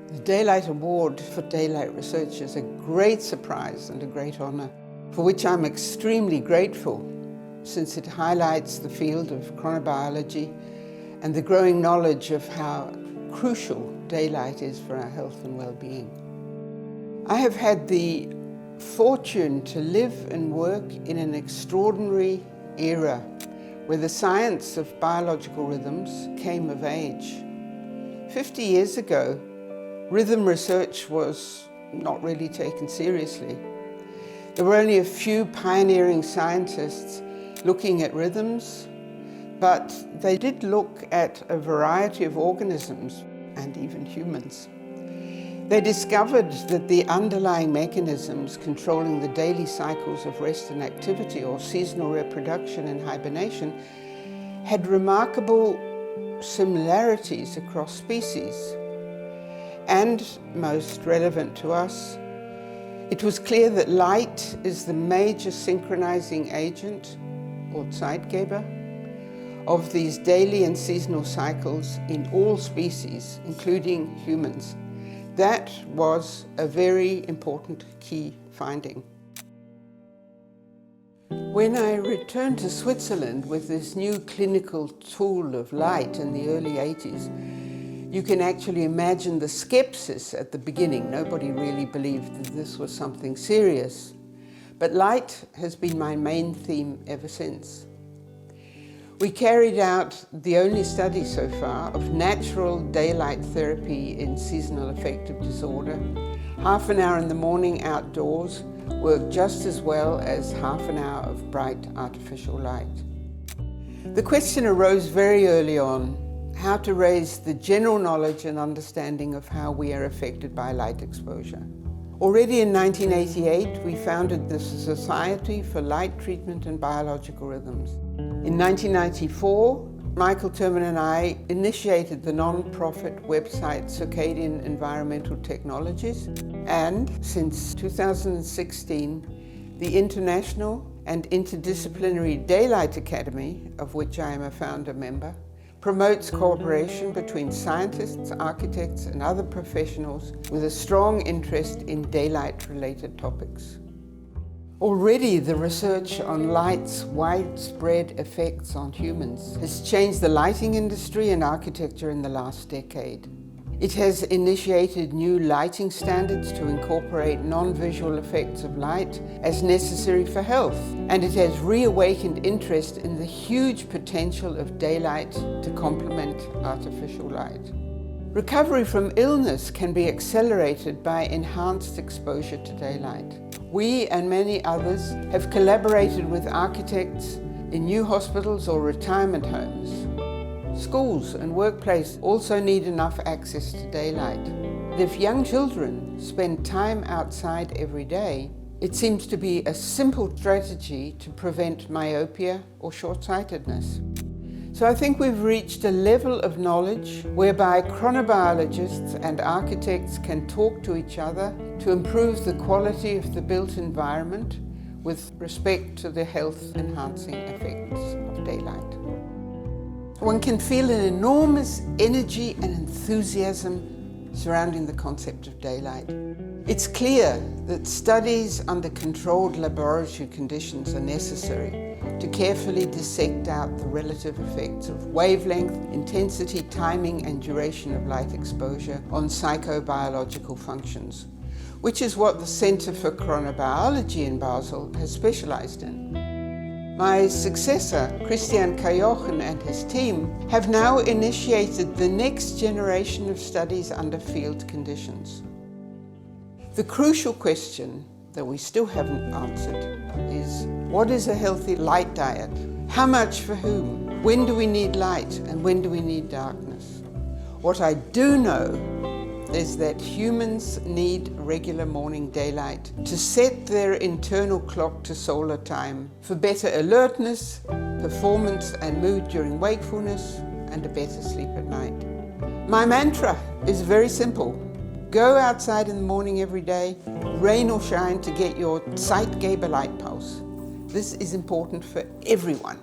The Daylight Award for Daylight Research is a great surprise and a great honor, for which I'm extremely grateful, since it highlights the field of chronobiology and the growing knowledge of how crucial daylight is for our health and well-being. I have had the fortune to live and work in an extraordinary era where the science of biological rhythms came of age. 50 years ago, rhythm research was not really taken seriously. There were only a few pioneering scientists looking at rhythms, but they did look at a variety of organisms and even humans. They discovered that the underlying mechanisms controlling the daily cycles of rest and activity, or seasonal reproduction and hibernation, had remarkable similarities across species. And most relevant to us, it was clear that light is the major synchronizing agent, or Zeitgeber, of these daily and seasonal cycles in all species, including humans. That was a very important key finding. When I returned to Switzerland with this new clinical tool of light in the early 80s, you can actually imagine the skepsis at the beginning. Nobody really believed that this was something serious. But light has been my main theme ever since. We carried out the only study so far of natural daylight therapy in seasonal affective disorder. Half an hour in the morning outdoors worked just as well as half an hour of bright artificial light. The question arose very early on: how to raise the general knowledge and understanding of how we are affected by light exposure. Already in 1988, we founded the Society for Light Treatment and Biological Rhythms. In 1994, Michael Terman and I initiated the non-profit website Circadian Environmental Technologies, and since 2016, the International and Interdisciplinary Daylight Academy, of which I am a founder member, promotes cooperation between scientists, architects, and other professionals with a strong interest in daylight-related topics. Already, the research on light's widespread effects on humans has changed the lighting industry and architecture in the last decade. It has initiated new lighting standards to incorporate non-visual effects of light as necessary for health, and it has reawakened interest in the huge potential of daylight to complement artificial light. Recovery from illness can be accelerated by enhanced exposure to daylight. We and many others have collaborated with architects in new hospitals or retirement homes. Schools and workplaces also need enough access to daylight. If young children spend time outside every day, it seems to be a simple strategy to prevent myopia or short-sightedness. So I think we've reached a level of knowledge whereby chronobiologists and architects can talk to each other to improve the quality of the built environment with respect to the health-enhancing effects of daylight. One can feel an enormous energy and enthusiasm surrounding the concept of daylight. It's clear that studies under controlled laboratory conditions are necessary to carefully dissect out the relative effects of wavelength, intensity, timing, and duration of light exposure on psychobiological functions, which is what the Center for Chronobiology in Basel has specialized in. My successor, Christian Kajochen, and his team have now initiated the next generation of studies under field conditions. The crucial question that we still haven't answered is, what is a healthy light diet? How much for whom? When do we need light and when do we need darkness? What I do know is that humans need regular morning daylight to set their internal clock to solar time for better alertness, performance and mood during wakefulness, and a better sleep at night. My mantra is very simple. Go outside in the morning every day, rain or shine, to get your Zeitgeber light pulse. This is important for everyone.